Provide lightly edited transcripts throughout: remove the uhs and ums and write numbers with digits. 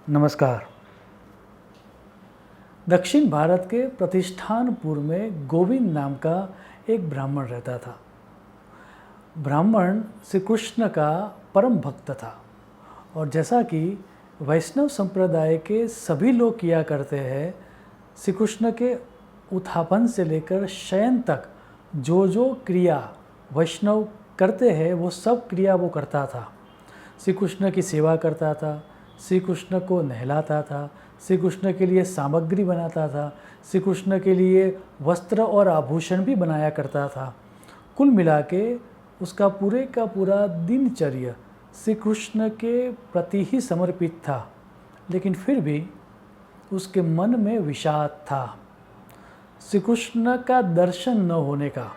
नमस्कार। दक्षिण भारत के प्रतिष्ठानपुर में गोविंद नाम का एक ब्राह्मण रहता था। ब्राह्मण श्री कृष्ण का परम भक्त था और जैसा कि वैष्णव संप्रदाय के सभी लोग किया करते हैं, श्री कृष्ण के उत्थापन से लेकर शयन तक जो जो क्रिया वैष्णव करते हैं वो सब क्रिया वो करता था। श्री कृष्ण की सेवा करता था, श्री कृष्ण को नहलाता था, श्री कृष्ण के लिए सामग्री बनाता था, श्री कृष्ण के लिए वस्त्र और आभूषण भी बनाया करता था। कुल मिला के उसका पूरे का पूरा दिनचर्या श्री कृष्ण के प्रति ही समर्पित था, लेकिन फिर भी उसके मन में विषाद था। श्री कृष्ण का दर्शन न होने का,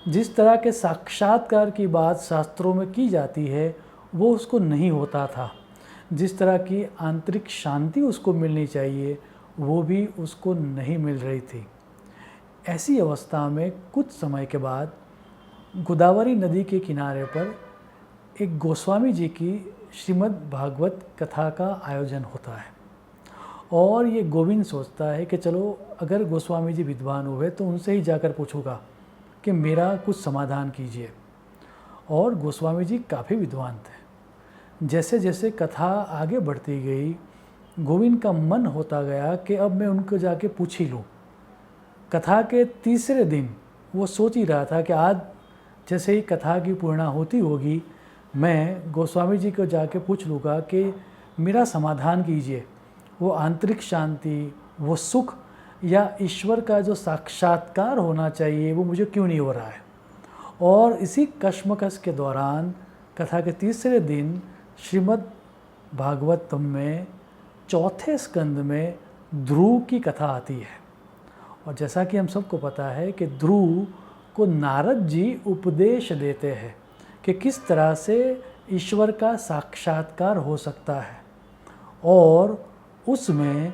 जिस तरह के साक्षात्कार की बात शास्त्रों में की जाती है वो उसको नहीं होता था। जिस तरह की आंतरिक शांति उसको मिलनी चाहिए वो भी उसको नहीं मिल रही थी। ऐसी अवस्था में कुछ समय के बाद गोदावरी नदी के किनारे पर एक गोस्वामी जी की श्रीमद् भागवत कथा का आयोजन होता है और ये गोविंद सोचता है कि चलो अगर गोस्वामी जी विद्वान हुए तो उनसे ही जाकर पूछूंगा कि मेरा कुछ समाधान कीजिए। और गोस्वामी जी काफ़ी विद्वान थे। जैसे जैसे कथा आगे बढ़ती गई, गोविंद का मन होता गया कि अब मैं उनको जाके पूछ ही लूँ। कथा के तीसरे दिन वो सोच ही रहा था कि आज जैसे ही कथा की पूर्णाहुति होगी मैं गोस्वामी जी को जाके पूछ लूँगा कि मेरा समाधान कीजिए। वो आंतरिक शांति, वो सुख या ईश्वर का जो साक्षात्कार होना चाहिए वो मुझे क्यों नहीं हो रहा है। और इसी कश्मकश के दौरान कथा के तीसरे दिन श्रीमद् भागवतम में चौथे स्कंद में ध्रुव की कथा आती है। और जैसा कि हम सबको पता है कि ध्रुव को नारद जी उपदेश देते हैं कि किस तरह से ईश्वर का साक्षात्कार हो सकता है। और उसमें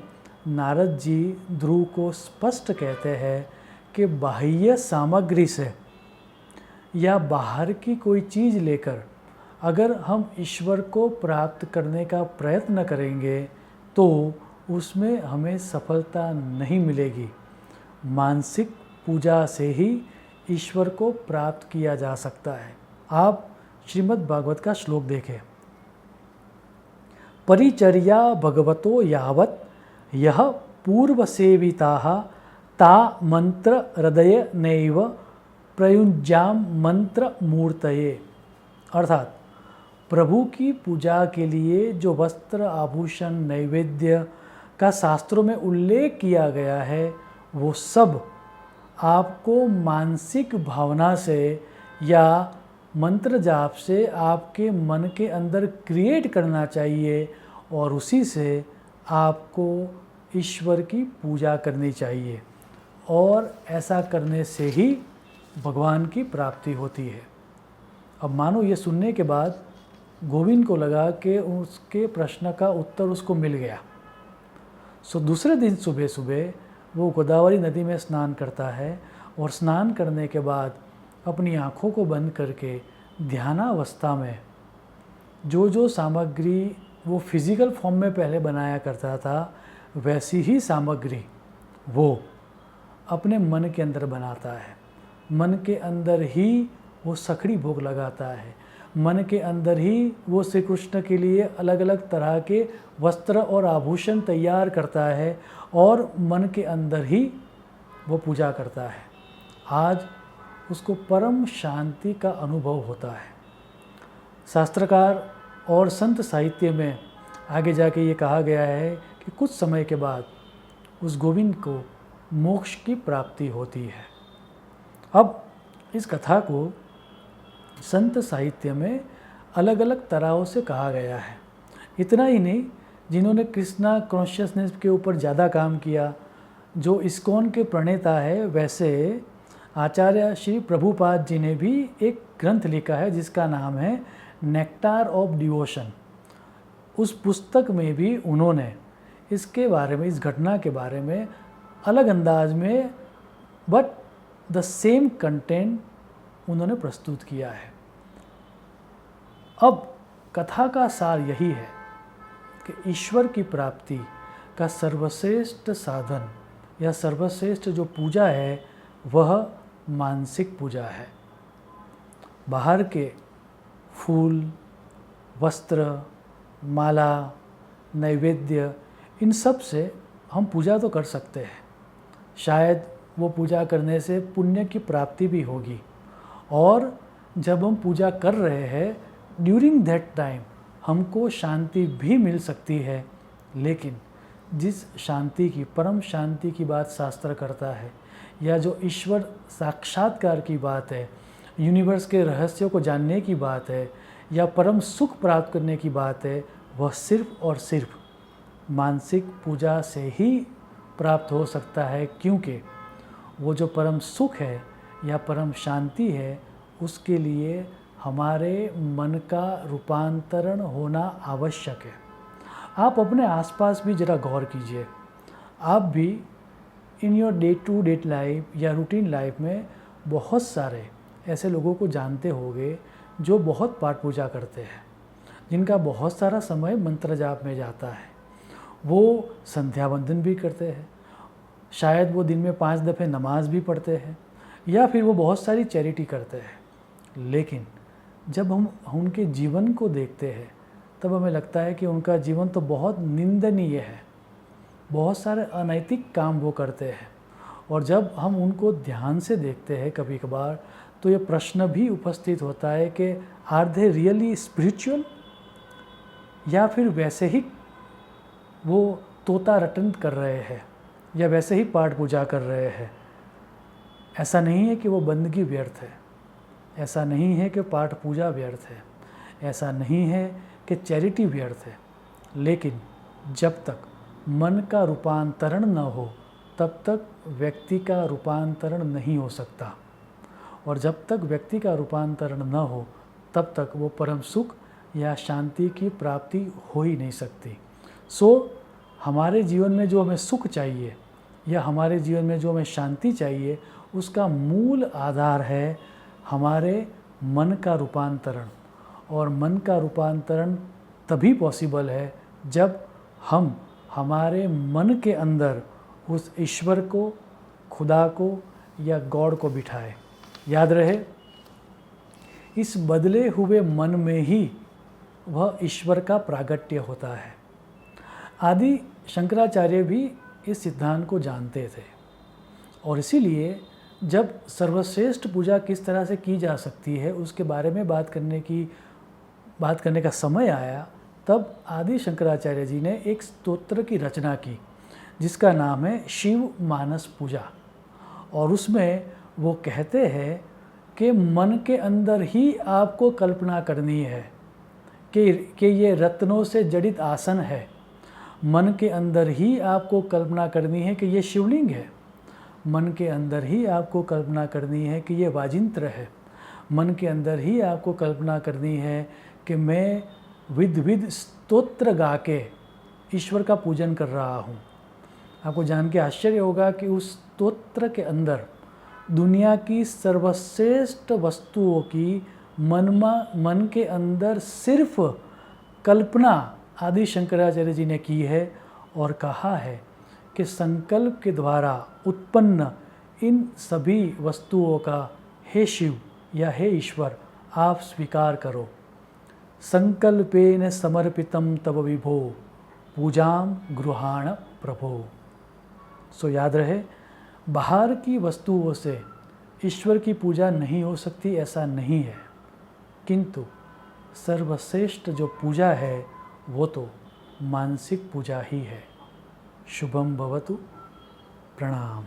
नारद जी ध्रुव को स्पष्ट कहते हैं कि बाह्य सामग्री से या बाहर की कोई चीज़ लेकर अगर हम ईश्वर को प्राप्त करने का प्रयत्न करेंगे तो उसमें हमें सफलता नहीं मिलेगी। मानसिक पूजा से ही ईश्वर को प्राप्त किया जा सकता है। आप श्रीमद् भागवत का श्लोक देखें। परिचर्या भगवतो यावत् यह पूर्व सेविताः ता मंत्र हृदय नैव प्रयुज्याम मंत्र मूर्तये। अर्थात प्रभु की पूजा के लिए जो वस्त्र आभूषण नैवेद्य का शास्त्रों में उल्लेख किया गया है वो सब आपको मानसिक भावना से या मंत्र जाप से आपके मन के अंदर क्रिएट करना चाहिए और उसी से आपको ईश्वर की पूजा करनी चाहिए और ऐसा करने से ही भगवान की प्राप्ति होती है। अब मानो ये सुनने के बाद गोविंद को लगा कि उसके प्रश्न का उत्तर उसको मिल गया। सो दूसरे दिन सुबह सुबह वो गोदावरी नदी में स्नान करता है और स्नान करने के बाद अपनी आँखों को बंद करके ध्यानावस्था में जो जो सामग्री वो फिज़िकल फॉर्म में पहले बनाया करता था वैसी ही सामग्री वो अपने मन के अंदर बनाता है। मन के अंदर ही वो सखड़ी भोग लगाता है। मन के अंदर ही वो श्री कृष्ण के लिए अलग अलग तरह के वस्त्र और आभूषण तैयार करता है और मन के अंदर ही वो पूजा करता है। आज उसको परम शांति का अनुभव होता है। शास्त्रकार और संत साहित्य में आगे जाके ये कहा गया है कि कुछ समय के बाद उस गोविंद को मोक्ष की प्राप्ति होती है। अब इस कथा को संत साहित्य में अलग अलग तरहों से कहा गया है। इतना ही नहीं, जिन्होंने कृष्णा कॉन्शियसनेस के ऊपर ज़्यादा काम किया, जो इस्कॉन के प्रणेता है, वैसे आचार्य श्री प्रभुपाद जी ने भी एक ग्रंथ लिखा है जिसका नाम है नेक्टार ऑफ डिवोशन। उस पुस्तक में भी उन्होंने इसके बारे में, इस घटना के बारे में अलग अंदाज में बट द सेम कंटेंट उन्होंने प्रस्तुत किया है। अब कथा का सार यही है कि ईश्वर की प्राप्ति का सर्वश्रेष्ठ साधन या सर्वश्रेष्ठ जो पूजा है वह मानसिक पूजा है। बाहर के फूल, वस्त्र, माला, नैवेद्य, इन सब से हम पूजा तो कर सकते हैं, शायद वो पूजा करने से पुण्य की प्राप्ति भी होगी, और जब हम पूजा कर रहे हैं ड्यूरिंग दैट टाइम हमको शांति भी मिल सकती है। लेकिन जिस शांति की, परम शांति की बात शास्त्र करता है, या जो ईश्वर साक्षात्कार की बात है, यूनिवर्स के रहस्यों को जानने की बात है, या परम सुख प्राप्त करने की बात है, वह सिर्फ और सिर्फ मानसिक पूजा से ही प्राप्त हो सकता है। क्योंकि वो जो परम सुख है या परम शांति है, उसके लिए हमारे मन का रूपांतरण होना आवश्यक है। आप अपने आसपास भी ज़रा गौर कीजिए। आप भी in your day to day life या रूटीन लाइफ में बहुत सारे ऐसे लोगों को जानते होंगे जो बहुत पाठ पूजा करते हैं, जिनका बहुत सारा समय मंत्र जाप में जाता है। वो संध्या वंदन भी करते हैं, शायद वो दिन में 5 दफ़े नमाज भी पढ़ते हैं, या फिर वो बहुत सारी चैरिटी करते हैं। लेकिन जब हम उनके जीवन को देखते हैं तब हमें लगता है कि उनका जीवन तो बहुत निंदनीय है, बहुत सारे अनैतिक काम वो करते हैं। और जब हम उनको ध्यान से देखते हैं कभी कभार, तो ये प्रश्न भी उपस्थित होता है कि आर दे रियली स्पिरिचुअल, या फिर वैसे ही वो तोता रटन कर रहे हैं, या वैसे ही पाठ पूजा कर रहे हैं। ऐसा नहीं है कि वो बंदगी व्यर्थ है, ऐसा नहीं है कि पाठ पूजा व्यर्थ है, ऐसा नहीं है कि चैरिटी व्यर्थ है। लेकिन जब तक मन का रूपांतरण न हो तब तक व्यक्ति का रूपांतरण नहीं हो सकता, और जब तक व्यक्ति का रूपांतरण न हो तब तक वो परम सुख या शांति की प्राप्ति हो ही नहीं सकती। हमारे जीवन में जो हमें सुख चाहिए या हमारे जीवन में जो हमें शांति चाहिए, उसका मूल आधार है हमारे मन का रूपांतरण। और मन का रूपांतरण तभी पॉसिबल है जब हम हमारे मन के अंदर उस ईश्वर को, खुदा को या गॉड को बिठाए। याद रहे, इस बदले हुए मन में ही वह ईश्वर का प्रागट्य होता है। आदि शंकराचार्य भी इस सिद्धांत को जानते थे, और इसीलिए जब सर्वश्रेष्ठ पूजा किस तरह से की जा सकती है उसके बारे में बात करने का समय आया, तब आदि शंकराचार्य जी ने एक स्तोत्र की रचना की जिसका नाम है शिव मानस पूजा। और उसमें वो कहते हैं कि मन के अंदर ही आपको कल्पना करनी है कि ये रत्नों से जड़ित आसन है। मन के अंदर ही आपको कल्पना करनी है कि ये शिवलिंग है। मन के अंदर ही आपको कल्पना करनी है कि ये वाजिंत्र है। मन के अंदर ही आपको कल्पना करनी है कि मैं विध विध स्तोत्र गा के ईश्वर का पूजन कर रहा हूँ। आपको जान के आश्चर्य होगा कि उस स्तोत्र के अंदर दुनिया की सर्वश्रेष्ठ वस्तुओं की मन के अंदर सिर्फ कल्पना आदि शंकराचार्य जी ने की है, और कहा है कि संकल्प के द्वारा उत्पन्न इन सभी वस्तुओं का हे शिव या हे ईश्वर आप स्वीकार करो। संकल्पेन समर्पितम तव विभो पूजाम गृहाण प्रभो। सो याद रहे, बाहर की वस्तुओं से ईश्वर की पूजा नहीं हो सकती ऐसा नहीं है, किंतु सर्वश्रेष्ठ जो पूजा है वो तो मानसिक पूजा ही है। शुभम भवतु। प्रणाम।